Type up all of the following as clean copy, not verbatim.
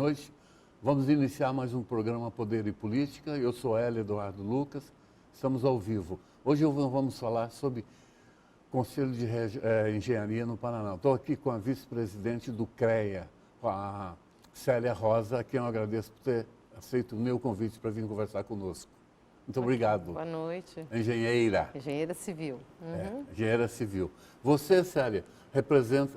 noite. Vamos iniciar mais um programa Poder e Política. Eu sou Hélio Eduardo Lucas, estamos ao vivo. Hoje vamos falar sobre Conselho de Engenharia no Paraná. Estou aqui com a vice-presidente do CREA, a Célia Rosa, a quem eu agradeço por ter aceito o meu convite para vir conversar conosco. Muito obrigado. Boa noite. Engenheira. Engenheira civil. Engenheira civil. Você, Célia,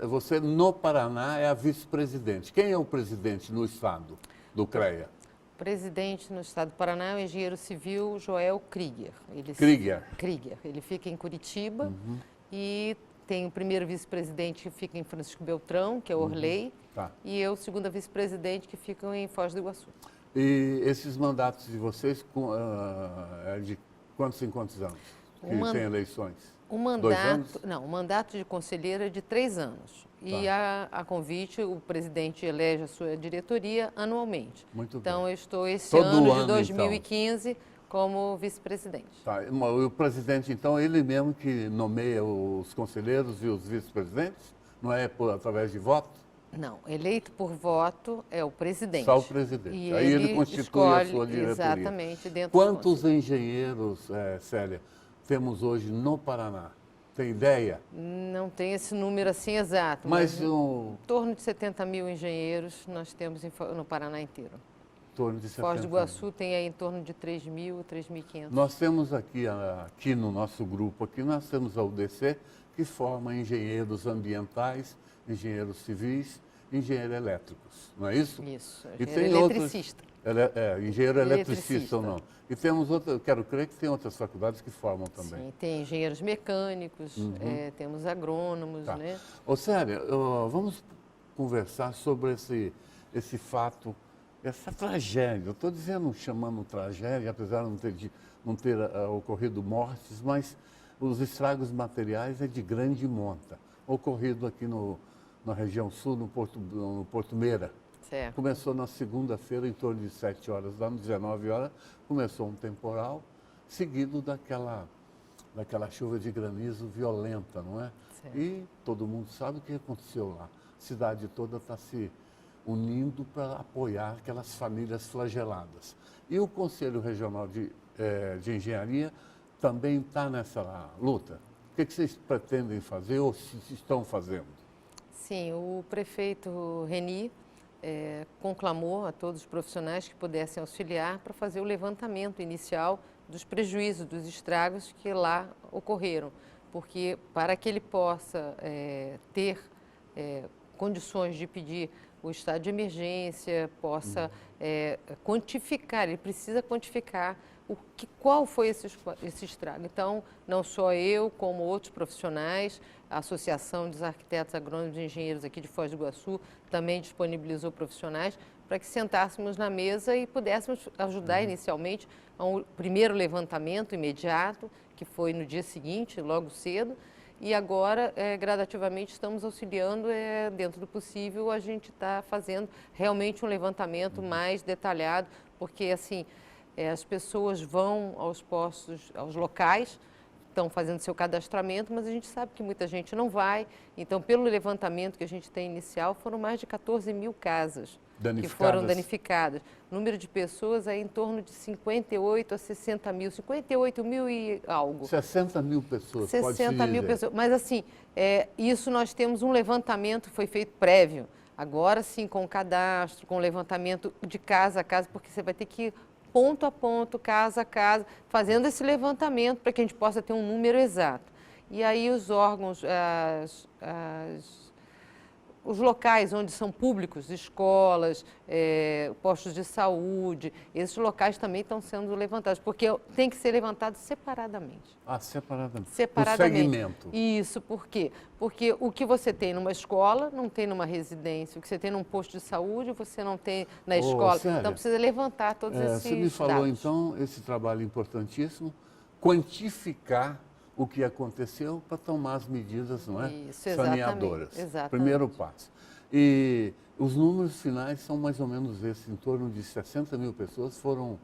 você no Paraná é a vice-presidente. Quem é o presidente no estado do CREA? O presidente no estado do Paraná é o engenheiro civil Joel Krieger. Krieger. Ele fica em Curitiba e tem o primeiro vice-presidente que fica em Francisco Beltrão, que é o Orley, e eu, segunda vice-presidente, que ficam em Foz do Iguaçu. E esses mandatos de vocês, é de quantos em quantos anos que tem eleições? O mandato de conselheiro é de 3 anos. E a convite, o presidente elege a sua diretoria anualmente. Muito então, bem. eu estou esse Todo ano ano, de 2015 como vice-presidente. O presidente, então, ele mesmo que nomeia os conselheiros e os vice-presidentes? Não é através de voto? Não, eleito por voto é o presidente. Só o presidente. E aí ele constitui a sua diretoria. Exatamente. Quantos engenheiros, Célia, temos hoje no Paraná? Tem ideia? Não tem esse número assim exato, mas em torno de 70 mil engenheiros nós temos no Paraná inteiro. Em torno de 70 Foz do Iguaçu tem aí em torno de 3.000, 3.500. Nós temos aqui no nosso grupo, nós temos a UDC, que forma engenheiros ambientais, engenheiros civis, engenheiros elétricos, não é isso? Isso, e engenheiro tem eletricista. Engenheiro eletricista ou não. E temos eu quero crer que tem outras faculdades que formam também. Sim, tem engenheiros mecânicos, temos agrônomos, né? Ô, Célia, vamos conversar sobre esse fato, essa tragédia. Eu estou chamando tragédia, apesar de não ter ocorrido mortes, mas os estragos materiais é de grande monta. Ocorrido aqui na região sul, no Porto Meira. Certo. Começou na segunda-feira, em torno de 7 horas, lá, 19 horas, começou um temporal, seguido daquela chuva de granizo violenta, não é? Certo. E todo mundo sabe o que aconteceu lá. A cidade toda está se unindo para apoiar aquelas famílias flageladas. E o Conselho Regional de Engenharia também está nessa luta. O que vocês pretendem fazer ou se estão fazendo? Sim, o prefeito Reni conclamou a todos os profissionais que pudessem auxiliar para fazer o levantamento inicial dos prejuízos, dos estragos que lá ocorreram, porque para que ele possa ter condições de pedir o estado de emergência, possa quantificar, ele precisa quantificar qual foi esse estrago. Então, não só eu, como outros profissionais, a Associação dos Arquitetos Agrônomos e Engenheiros aqui de Foz do Iguaçu também disponibilizou profissionais para que sentássemos na mesa e pudéssemos ajudar inicialmente a um primeiro levantamento imediato, que foi no dia seguinte, logo cedo, e agora, gradativamente, estamos auxiliando, dentro do possível, a gente está fazendo realmente um levantamento mais detalhado, porque, assim, as pessoas vão aos postos, aos locais, estão fazendo seu cadastramento, mas a gente sabe que muita gente não vai. Então, pelo levantamento que a gente tem inicial, foram mais de 14 mil casas que foram danificadas. O número de pessoas é em torno de 58 a 60 mil, 58 mil e algo. 60 mil pessoas, 60 mil pessoas. Mas, assim, isso nós temos um levantamento, foi feito prévio. Agora, sim, com o cadastro, com o levantamento de casa a casa, porque você vai ter que ir ponto a ponto, casa a casa, fazendo esse levantamento para que a gente possa ter um número exato. E aí os órgãos, os locais onde são públicos, escolas, postos de saúde, esses locais também estão sendo levantados, porque tem que ser levantado separadamente. Separadamente. Separadamente. O segmento. Isso, por quê? Porque o que você tem numa escola, não tem numa residência. O que você tem num posto de saúde, você não tem na escola. Célia, então, precisa levantar todos esses dados. Você me falou, então, esse trabalho importantíssimo, quantificar o que aconteceu para tomar as medidas, não é? Isso, saneadoras. Exatamente. Primeiro passo. E os números finais são mais ou menos esses, em torno de 60 mil pessoas foram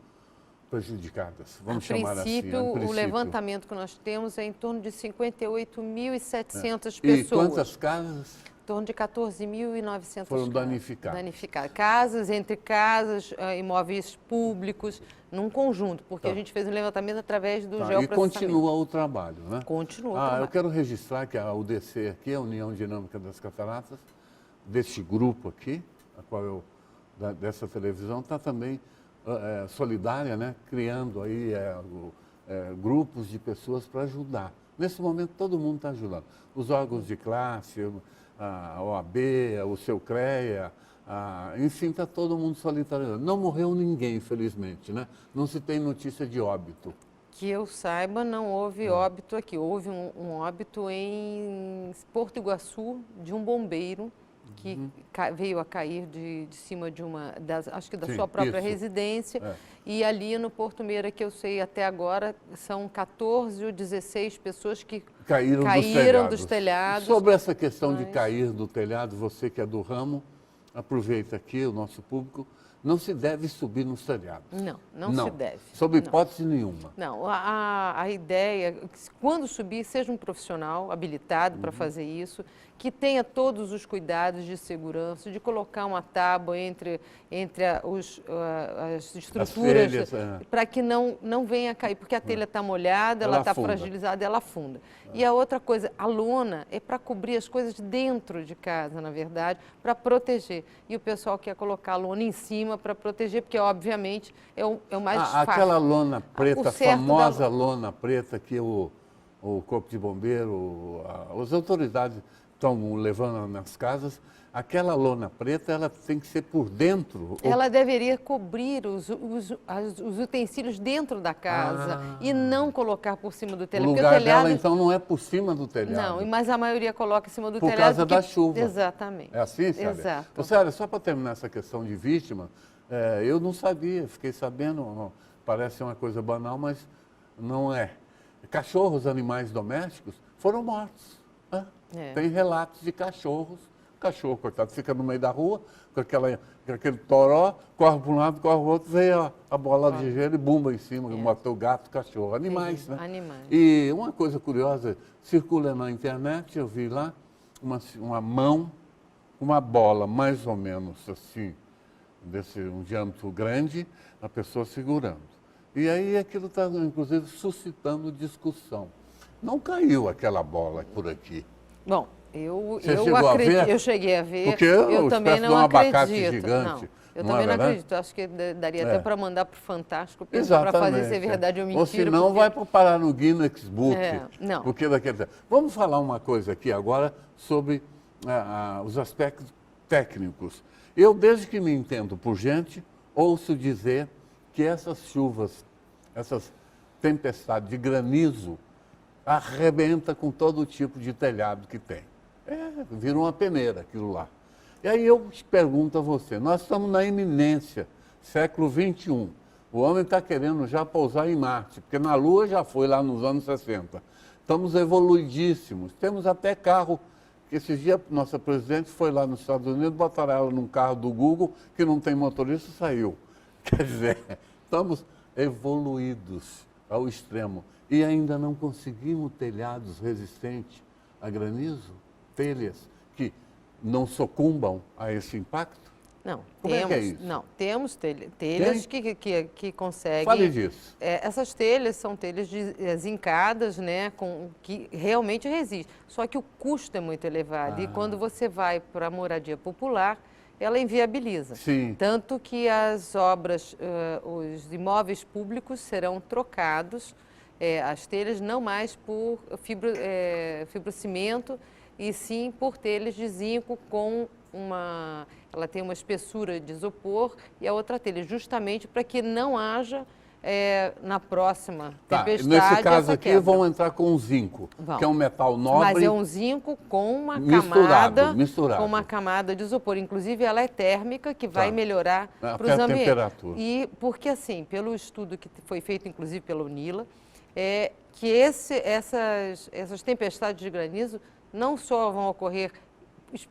prejudicadas, vamos chamar assim. A princípio, o levantamento que nós temos é em torno de 58.700 pessoas. E quantas casas? torno de 14.900 foram danificadas. Casas, entre casas, imóveis públicos, num conjunto, porque a gente fez um levantamento através do geoprocessamento. E continua o trabalho, né? Continua o trabalho. Eu quero registrar que a UDC aqui, a União Dinâmica das Cataratas, deste grupo aqui, dessa televisão, está também solidária, né? Criando aí grupos de pessoas para ajudar. Nesse momento, todo mundo está ajudando. Os órgãos de classe, a OAB, o seu CREA, enfim, está todo mundo solidarizando. Não morreu ninguém, infelizmente, né? Não se tem notícia de óbito. Que eu saiba, não houve óbito aqui. Houve um óbito em Porto Iguaçu, de um bombeiro que veio a cair de cima de acho que da sua própria residência. E ali no Porto Meira, que eu sei até agora, são 14 ou 16 pessoas que caíram dos telhados. Sobre essa questão de cair do telhado, você que é do ramo, aproveita aqui o nosso público, não se deve subir nos telhados. Não se deve. Sob hipótese nenhuma. Não, a ideia é que quando subir, seja um profissional habilitado para fazer isso, que tenha todos os cuidados de segurança, de colocar uma tábua entre as estruturas, para que não venha a cair, porque a telha está molhada, ela está fragilizada, ela afunda. E a outra coisa, a lona é para cobrir as coisas dentro de casa, na verdade, para proteger. E o pessoal quer colocar a lona em cima para proteger, porque, obviamente, é o mais fácil. Aquela lona preta, a famosa lona preta que o Corpo de Bombeiro, as autoridades estão levando nas casas, aquela lona preta, ela tem que ser por dentro. Ela deveria cobrir os utensílios dentro da casa e não colocar por cima do telhado. O lugar dela, então, não é por cima do telhado. Não, mas a maioria coloca em cima do telhado. Por causa da chuva. Exatamente. É assim, Célia? Exato. Célia, só para terminar essa questão de vítima, eu não sabia, fiquei sabendo, parece uma coisa banal, mas não é. Cachorros, animais domésticos, foram mortos. Tem relatos de cachorros. O cachorro, coitado, fica no meio da rua, com aquele toró, corre para um lado, corre para o outro, veio a bola de gelo e bumba em cima, matou gato, cachorro. Animais, né? Animais. E uma coisa curiosa, circula na internet, eu vi lá uma mão, uma bola mais ou menos assim, um diâmetro grande, a pessoa segurando. E aí aquilo está, inclusive, suscitando discussão. Não caiu aquela bola por aqui. Bom, eu cheguei a ver. Porque eu também não acredito. Gigante, não, eu também não acredito. Acho que daria até para mandar para o Fantástico para fazer se é verdade ou mentira. Ou se não, vai parar no Guinness Book. Não. Porque Vamos falar uma coisa aqui agora sobre os aspectos técnicos. Eu, desde que me entendo por gente, ouço dizer que essas chuvas, essas tempestades de granizo, arrebenta com todo tipo de telhado que tem. Vira uma peneira aquilo lá. E aí eu pergunto a você, nós estamos na iminência, século XXI. O homem está querendo já pousar em Marte, porque na Lua já foi lá nos anos 60. Estamos evoluidíssimos. Temos até carro, que esses dias nossa presidente foi lá nos Estados Unidos, botaram ela num carro do Google, que não tem motorista, saiu. Quer dizer, estamos evoluídos ao extremo. E ainda não conseguimos telhados resistentes a granizo, telhas que não sucumbam a esse impacto? Não, Como é que é isso? Não, temos telhas que conseguem. Fale disso. Essas telhas são telhas zincadas, né, que realmente resistem. Só que o custo é muito elevado. E quando você vai para a moradia popular, ela inviabiliza. Sim. Tanto que as obras, os imóveis públicos serão trocados, as telhas não mais por fibrocimento, e sim por telhas de zinco com ela tem uma espessura de isopor e a outra telha, justamente para que não haja na próxima tempestade. Nesse caso aqui quebra. vão entrar com o zinco, que é um metal nobre. Mas é um zinco com uma misturado. com uma camada de isopor. Inclusive ela é térmica, que vai melhorar para os ambientes. Temperatura. E porque assim, pelo estudo que foi feito inclusive pelo NILA, que essas tempestades de granizo não só vão ocorrer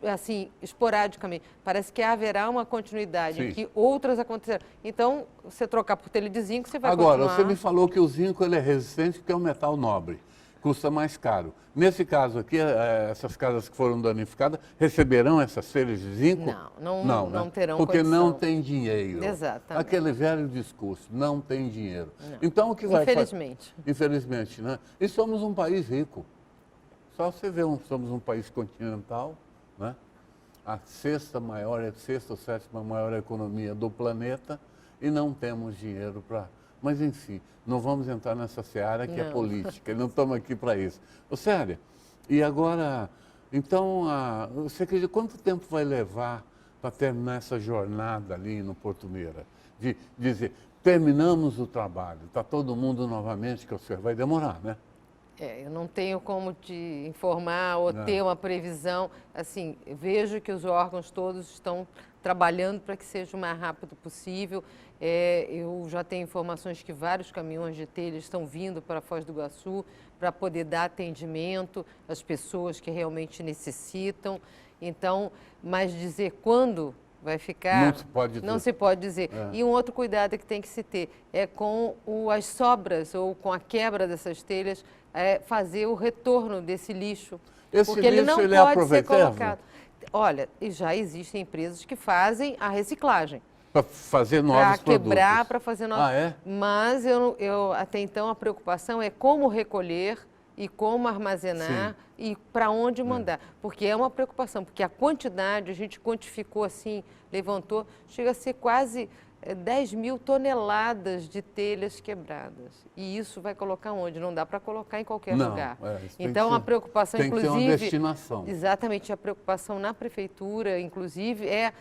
assim, esporadicamente, parece que haverá uma continuidade, que outras acontecerão. Então, você trocar por telha de zinco, você vai continuar... Agora, você me falou que o zinco ele é resistente porque é um metal nobre. custa mais caro. Nesse caso aqui, essas casas que foram danificadas receberão essas telhas de zinco? Não terão porque condição. não tem dinheiro. Exatamente. Aquele velho discurso, não tem dinheiro. Não. Então o que vai Infelizmente. Infelizmente, né? E somos um país rico. Só você vê, somos um país continental, né? A sexta ou sétima maior economia do planeta e não temos dinheiro para... Mas, enfim, não vamos entrar nessa seara que é política, não estamos aqui para isso. Sério, e agora, então, você acredita quanto tempo vai levar para terminar essa jornada ali no Porto Meira? De dizer, terminamos o trabalho, está todo mundo novamente, que o senhor vai demorar, né? Eu não tenho como te informar ou ter uma previsão. Assim, vejo que os órgãos todos estão trabalhando para que seja o mais rápido possível. Eu já tenho informações que vários caminhões de telha estão vindo para Foz do Iguaçu para poder dar atendimento às pessoas que realmente necessitam. Então, mas dizer quando vai ficar, não se pode dizer. E um outro cuidado que tem que se ter é com as sobras ou com a quebra dessas telhas, fazer o retorno desse lixo. Porque ele não pode ser colocado. Olha, e já existem empresas que fazem a reciclagem. Para fazer novos produtos. Para quebrar, para fazer novos. É? Mas até então a preocupação é como recolher e como armazenar e para onde mandar. Porque é uma preocupação, porque a quantidade, a gente quantificou assim, levantou, chega a ser quase 10 mil toneladas de telhas quebradas. E isso vai colocar onde? Não dá para colocar em qualquer lugar. Então, a preocupação, tem inclusive... Tem que ter uma destinação. Exatamente, a preocupação na prefeitura, inclusive, é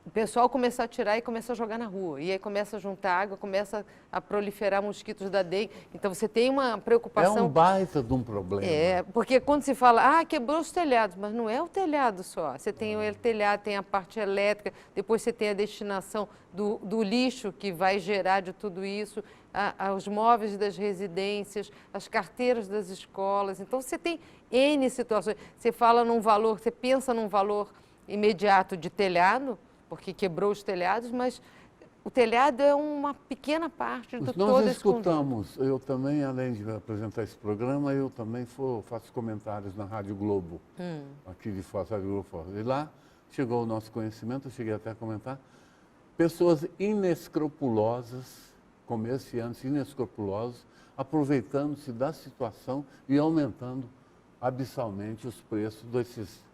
o pessoal começar a tirar e começar a jogar na rua. E aí começa a juntar água, começa a proliferar mosquitos da dengue. Então, você tem uma preocupação... É um baita de um problema. Porque quando se fala, quebrou os telhados, mas não é o telhado só. Você tem o telhado, tem a parte elétrica, depois você tem a destinação do lixo que vai gerar de tudo isso, os móveis das residências, as carteiras das escolas. Então, você tem N situações. Você fala num valor, você pensa num valor imediato de telhado, porque quebrou os telhados, mas o telhado é uma pequena parte de todo esse escutamos, eu também, além de apresentar esse programa, eu também faço comentários na Rádio Globo, aqui de Foz, Rádio Globo Foz. E lá chegou o nosso conhecimento, eu cheguei até a comentar, pessoas inescrupulosas, comerciantes inescrupulosos, aproveitando-se da situação e aumentando abissalmente os preços desses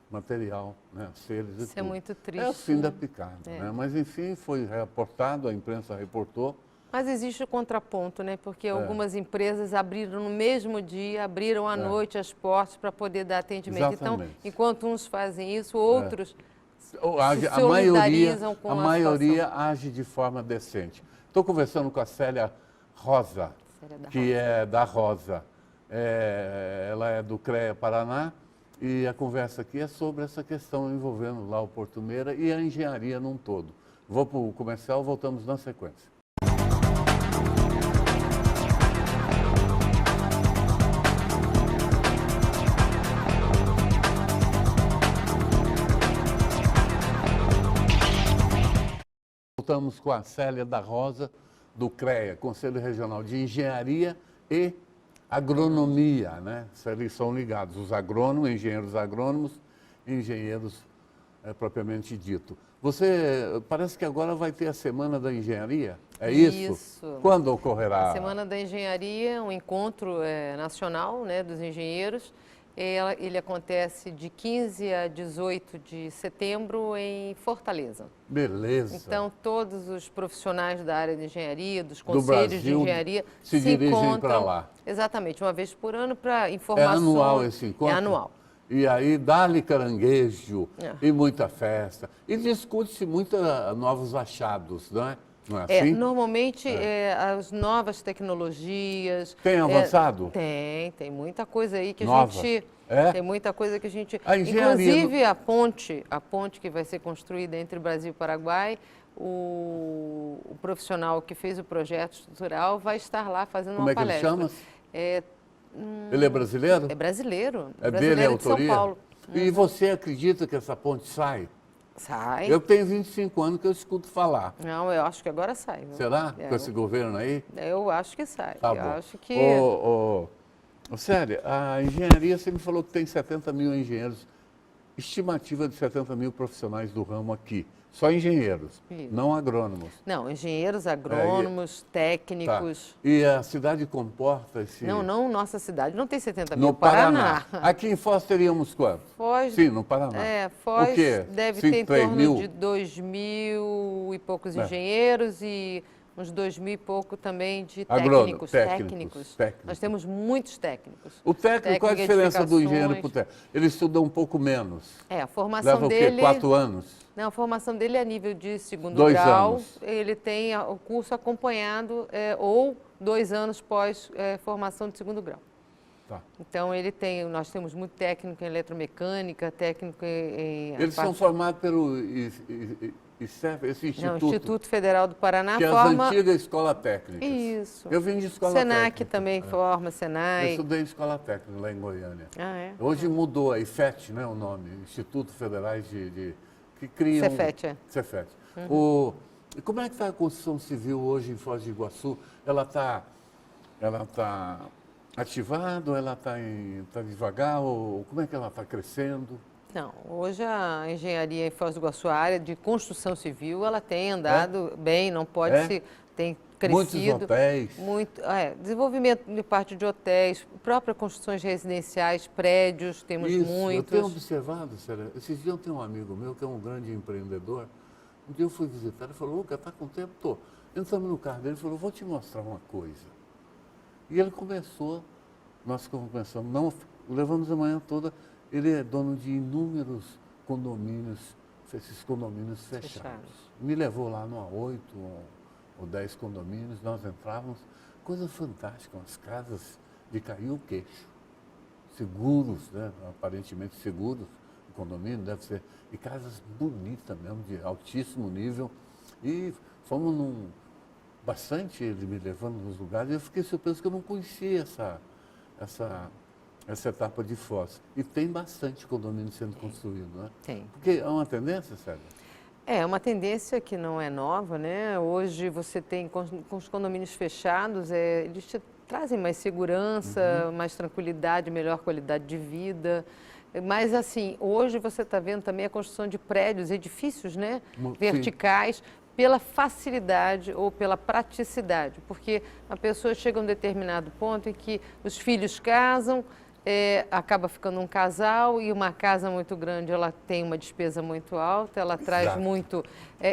material, né, seres Isso é muito triste. É o fim da picada, né? Mas enfim, foi reportado, a imprensa reportou. Mas existe o contraponto, né? Porque algumas empresas abriram no mesmo dia, abriram à noite as portas para poder dar atendimento. Exatamente. Então, enquanto uns fazem isso, outros se a solidarizam com a maioria age de forma decente. Estou conversando com a Célia Rosa, que é da Rosa. Ela é do CREA Paraná. E a conversa aqui é sobre essa questão envolvendo lá o Porto Meira e a engenharia num todo. Vou para o comercial, voltamos na sequência. Voltamos com a Célia da Rosa, do CREA, Conselho Regional de Engenharia e Agronomia, né? Eles são ligados, os agrônomos, engenheiros agrônomos, engenheiros propriamente dito. Você, parece que agora vai ter a Semana da Engenharia, é isso? Isso. Quando ocorrerá? A Semana da Engenharia é um encontro nacional, né, dos engenheiros. Ele acontece de 15 a 18 de setembro em Fortaleza. Beleza. Então, todos os profissionais da área de engenharia, dos conselhos de engenharia, se dirigem para lá. Exatamente, uma vez por ano para informações. É anual esse encontro? É anual. E aí dá-lhe caranguejo e muita festa. E discute-se muitos novos achados, não é? Não é assim? Normalmente, as novas tecnologias... Tem avançado? Tem muita coisa aí que Nova. A gente... Tem muita coisa que a gente... A engenharia... Inclusive, a ponte que vai ser construída entre Brasil e Paraguai, o profissional que fez o projeto estrutural vai estar lá fazendo uma palestra. Como é que ele chama? Ele é brasileiro? É brasileiro. É brasileiro dele a de São autoria? Paulo. E você acredita que essa ponte sai? Sai. Eu tenho 25 anos que eu escuto falar. Não, eu acho que agora sai. Viu? Será? Com esse governo aí? Eu acho que sai. Tá eu bom. acho que... Sério, a engenharia, você me falou que tem 70 mil engenheiros, estimativa de 70 mil profissionais do ramo aqui. Só engenheiros, Isso. não agrônomos. Não, engenheiros, agrônomos, Tá. técnicos. E a cidade comporta esse... Não, nossa cidade não tem 70 mil. No Paraná. Aqui em Foz teríamos quanto? Foz, Sim, no Paraná. Foz O quê? deve 5, ter em 3 torno mil? de 2.000 e poucos É. engenheiros e uns 2.000 e pouco também de Agrônomos, técnicos. técnicos. Nós temos muitos técnicos. O técnico, qual a diferença do engenheiro para o técnico? Ele estuda um pouco menos. A formação Leva o quê? dele... 4 anos? Não, a formação dele é a nível de segundo 2 grau. anos. Ele tem o curso acompanhado ou 2 anos pós formação de segundo grau. Tá. Então nós temos muito técnico em eletromecânica, técnico em Eles são formados pelo ICEF, esse Não, instituto, Instituto Federal do Paraná que é forma... as antigas escolas técnicas. Isso. Eu vim de escola Senac técnica. também forma, Eu Senai. estudei em escola técnica lá em Goiânia. Ah, é? Hoje mudou, a IFET, né, o nome, Instituto Federais que criam... Cefet, é. Cefet. E como é que está a construção civil hoje em Foz do Iguaçu? Ela está ativada ou ela está devagar? Ou como é que ela está crescendo? Não, hoje a engenharia em Foz do Iguaçu, a área de construção civil, ela tem andado bem, não pode se... Tem crescido. Muitos hotéis. Desenvolvimento de parte de hotéis, próprias construções residenciais, prédios, temos Isso, muitos. eu tenho observado, Célia, esses dias eu tenho um amigo meu que é um grande empreendedor. Um dia eu fui visitar, ele falou, Lucas, está com tempo? Tô. Entramos no carro dele e falou, vou te mostrar uma coisa. E ele começou, nós começamos, não, levamos a manhã toda, ele é dono de inúmeros condomínios, esses condomínios fechados. Me levou lá no 8 ou 10 condomínios, nós entrávamos, coisa fantástica, umas casas de cair o queixo, seguros, né? Aparentemente seguros, o condomínio deve ser, e casas bonitas mesmo, de altíssimo nível, e fomos bastante ele me levando nos lugares, e eu fiquei surpreso que eu não conhecia essa etapa de Foz. E tem bastante condomínio sendo construído, né? Tem. Porque é uma tendência, Célia? É uma tendência que não é nova, né? Hoje você tem, com os condomínios fechados, eles te trazem mais segurança, mais tranquilidade, melhor qualidade de vida. Mas, assim, hoje você está vendo também a construção de prédios, edifícios, né? Verticais, pela facilidade ou pela praticidade. Porque a pessoa chega a um determinado ponto em que os filhos casam, acaba ficando um casal e uma casa muito grande, ela tem uma despesa muito alta, ela traz muito...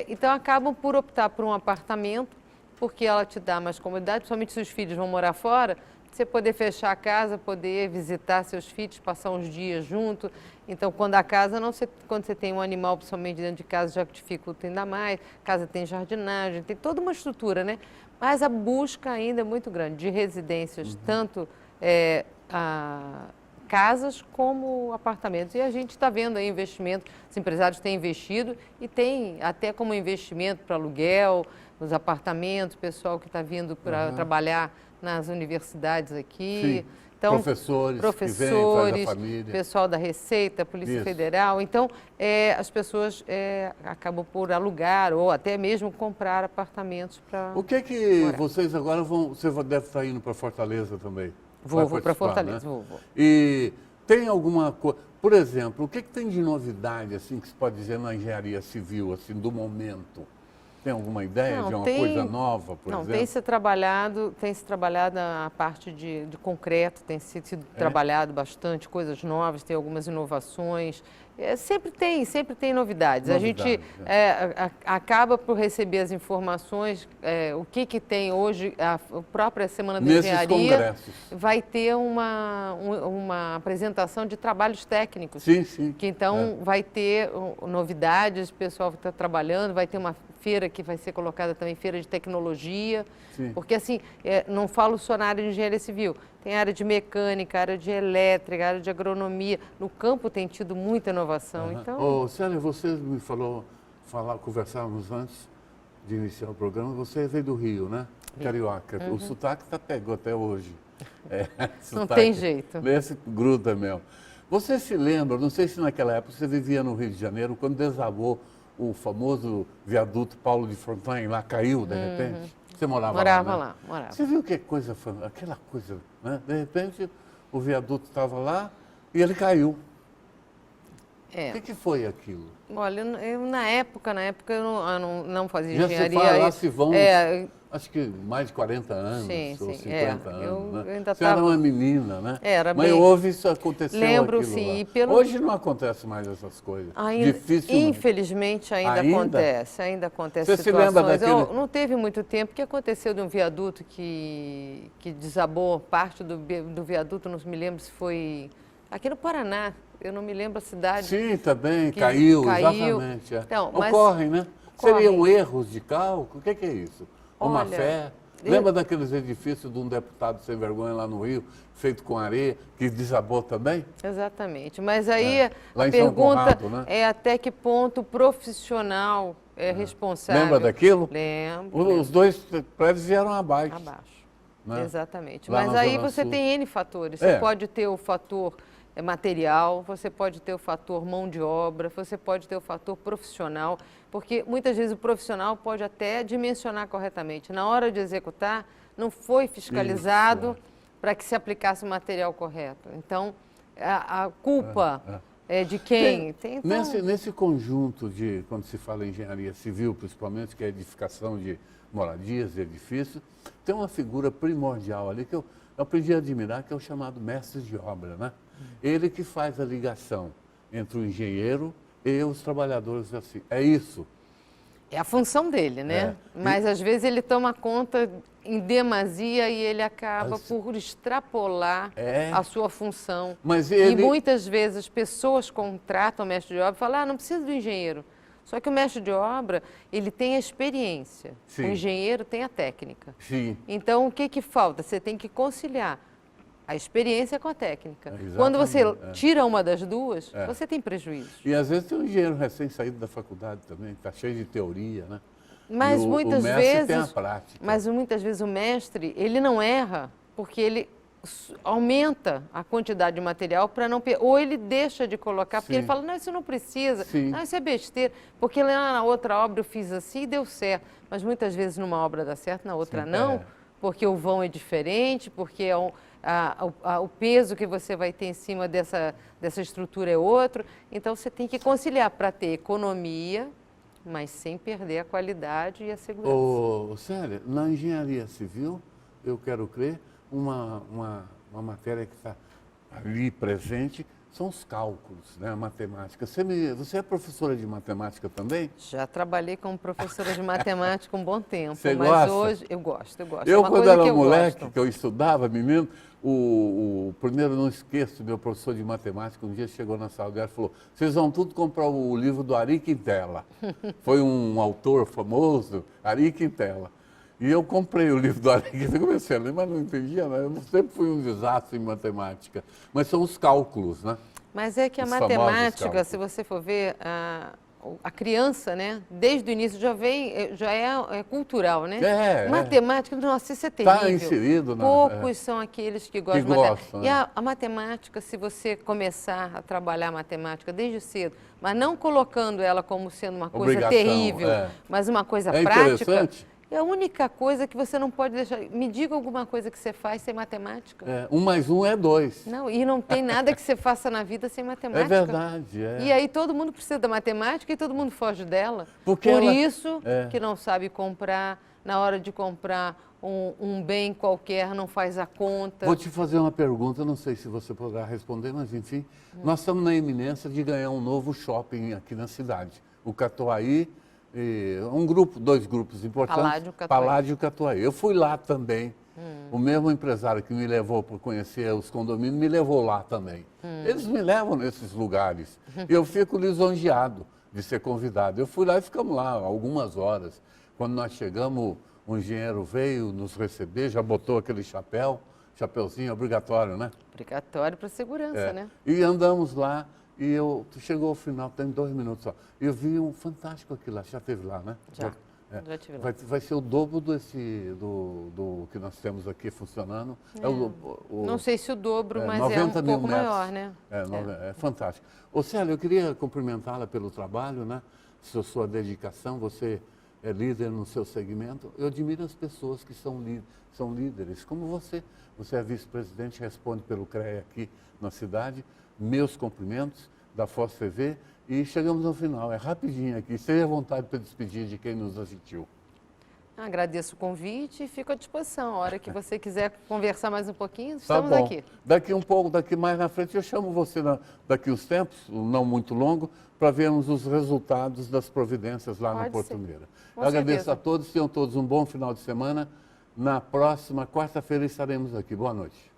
então, acabam por optar por um apartamento, porque ela te dá mais comodidade, principalmente se os filhos vão morar fora, você poder fechar a casa, poder visitar seus filhos, passar uns dias junto. Então, quando a casa, quando você tem um animal, principalmente dentro de casa, já dificulta ainda mais. Casa tem jardinagem, tem toda uma estrutura, né? Mas a busca ainda é muito grande de residências, tanto casas como apartamentos. E a gente está vendo aí investimento, os empresários têm investido e tem até como investimento para aluguel, nos apartamentos, pessoal que está vindo para trabalhar nas universidades aqui. Sim. Então, professores que vêm, faz a família. Pessoal da Receita, Polícia Federal. Então, as pessoas acabam por alugar ou até mesmo comprar apartamentos para O que morar. Vocês agora vão... Você deve estar indo para Fortaleza também. Vou para Fortaleza, né? vou. E tem alguma coisa... Por exemplo, o que tem de novidade, assim, que se pode dizer na engenharia civil, assim, do momento? Tem alguma ideia de uma coisa nova, por exemplo? Tem se trabalhado a parte de concreto, tem sido trabalhado bastante, coisas novas, tem algumas inovações. Sempre tem novidades. A gente acaba por receber as informações, o que tem hoje, a própria Semana da Engenharia vai ter uma apresentação de trabalhos técnicos. Sim. Que então vai ter novidades, o pessoal está trabalhando, vai ter uma feira que vai ser colocada também, feira de tecnologia, porque assim, não falo só na área de engenharia civil, tem área de mecânica, área de elétrica, área de agronomia, no campo tem tido muita inovação, então... Célia, você me conversávamos antes de iniciar o programa, você veio do Rio, né? Carioca, o sotaque pegou até hoje. Não tem jeito. Esse gruda mesmo. Você se lembra, não sei se naquela época você vivia no Rio de Janeiro, quando desabou o famoso viaduto Paulo de Frontin, lá caiu, de repente? Você morava lá, né? Morava. Você viu que coisa, aquela coisa, né? De repente, o viaduto estava lá e ele caiu. É. O que foi aquilo? Olha, na época eu não fazia Já engenharia. se fala, se vão, acho que mais de 40 anos Sim, ou sim, 50 anos, eu né? ainda Você era tava- uma menina, né? Era Mas bem- houve isso, aconteceu Lembro, aquilo sim, lá. e pelo- Hoje não acontece mais essas coisas. Dificilmente. Infelizmente ainda Ainda? acontece Você se lembra situações. daquele- Não teve muito tempo que aconteceu de um viaduto que desabou, parte do viaduto, não me lembro se foi aqui no Paraná, eu não me lembro a cidade. Sim, também, que caiu, caiu. exatamente. É. Então, mas- Ocorrem, né? Ocorrem. Seriam erros de cálculo? O que é isso? Ou má Olha, fé? eu- Lembra daqueles edifícios de um deputado sem vergonha lá no Rio, feito com areia, que desabou também? Exatamente. Mas aí Lá a em São pergunta Conrado, né? é até que ponto o profissional é responsável. Lembra daquilo? Lembro. Os dois prédios vieram abaixo. Abaixo. né? Exatamente. Lá Mas na aí Zona você Sul. tem N fatores. Você É. pode ter o fator material, você pode ter o fator mão de obra, você pode ter o fator profissional, porque muitas vezes o profissional pode até dimensionar corretamente. Na hora de executar, não foi fiscalizado para que se aplicasse o material correto. Então, a culpa é de quem? Então, Nesse conjunto de, quando se fala em engenharia civil, principalmente, que é a edificação de moradias e edifícios, tem uma figura primordial ali que eu aprendi a admirar, que é o chamado mestre de obra, né? Ele que faz a ligação entre o engenheiro e os trabalhadores assim. É isso. é a função dele, né? Mas às vezes ele toma conta em demasia e ele acaba por extrapolar a sua função. Mas E ele... muitas vezes as pessoas contratam o mestre de obra e falam, não precisa do engenheiro. Só que o mestre de obra, ele tem a experiência, Sim. o engenheiro tem a técnica. Sim. Então, o que falta? Você tem que conciliar a experiência com a técnica. Exatamente, Quando você tira uma das duas, você tem prejuízo. E às vezes tem um engenheiro recém-saído da faculdade também, está cheio de teoria, né? Mas E muitas o mestre vezes, tem a prática. mas muitas vezes o mestre, ele não erra porque ele aumenta a quantidade de material para não ou ele deixa de colocar porque Sim. ele fala, não, isso não precisa, Sim. não, isso é besteira, porque lá na outra obra eu fiz assim e deu certo, mas muitas vezes numa obra dá certo, na outra Sim, não, porque o vão é diferente, porque o peso que você vai ter em cima dessa estrutura é outro, então você tem que conciliar para ter economia, mas sem perder a qualidade e a segurança. Ô, Célia, na engenharia civil, eu quero crer, uma matéria que está ali presente são os cálculos, né, a matemática. Você é professora de matemática também? Já trabalhei como professora de matemática um bom tempo, Você mas gosta? hoje eu gosto. É Eu, uma quando coisa era que eu moleque, gosto. que eu estudava, menino, primeiro, não esqueço, meu professor de matemática, um dia chegou na sala dela e falou, vocês vão tudo comprar o livro do Ari Quintela. Foi um autor famoso, Ari Quintela. E eu comprei o livro do Ari Quintela, comecei a ler, mas não entendia nada. Eu sempre fui um desastre em matemática. Mas são os cálculos, né? Mas é que a Os famosos matemática, cálculos. se você for ver, a criança, né, desde o início já é cultural, né? Matemática, nossa, isso é terrível. Está inserido na... Poucos são aqueles que gostam de matemática. gostam, E a matemática, se você começar a trabalhar a matemática desde cedo, mas não colocando ela como sendo uma coisa Obrigação, terrível, mas uma coisa prática, interessante. é a única coisa que você não pode deixar. Me diga alguma coisa que você faz sem matemática. 1 mais 1 é 2. Não, e não tem nada que você faça na vida sem matemática. É verdade, E aí todo mundo precisa da matemática e todo mundo foge dela. Porque Por ela- isso que não sabe comprar, na hora de comprar um bem qualquer, não faz a conta. Vou te fazer uma pergunta, não sei se você poderá responder, mas enfim. Nós estamos na iminência de ganhar um novo shopping aqui na cidade. O Catuaí, dois grupos importantes. Paládio e Catuaí. Paládio e Catuaí. Eu fui lá também. O mesmo empresário que me levou para conhecer os condomínios me levou lá também. Eles me levam nesses lugares. Eu fico lisonjeado de ser convidado. Eu fui lá e ficamos lá algumas horas. Quando nós chegamos, o engenheiro veio nos receber, já botou aquele chapeuzinho obrigatório, né? Obrigatório para segurança, né? E andamos lá e chegou ao final, tem 2 minutos só. Eu vi um fantástico aquilo lá, já teve lá, né? Já tive lá. Vai ser o dobro do que nós temos aqui funcionando. Não sei se o dobro, mas é um 90 mil pouco metros. maior, né? É fantástico. Ô Célia, eu queria cumprimentá-la pelo trabalho, né? Sua dedicação, você é líder no seu segmento. Eu admiro as pessoas que são líderes, como você. Você é vice-presidente, responde pelo CREA aqui na cidade. Meus cumprimentos da Foz TV e chegamos ao final. É rapidinho aqui. Esteja à vontade para despedir de quem nos assistiu. Agradeço o convite e fico à disposição. A hora que você quiser conversar mais um pouquinho, Tá estamos bom. aqui. Daqui um pouco, daqui mais na frente, eu chamo você daqui uns tempos, não muito longo, para vermos os resultados das providências lá na Pode Porto ser. Meira. Com Agradeço certeza. a todos, tenham todos um bom final de semana. Na próxima quarta-feira estaremos aqui. Boa noite.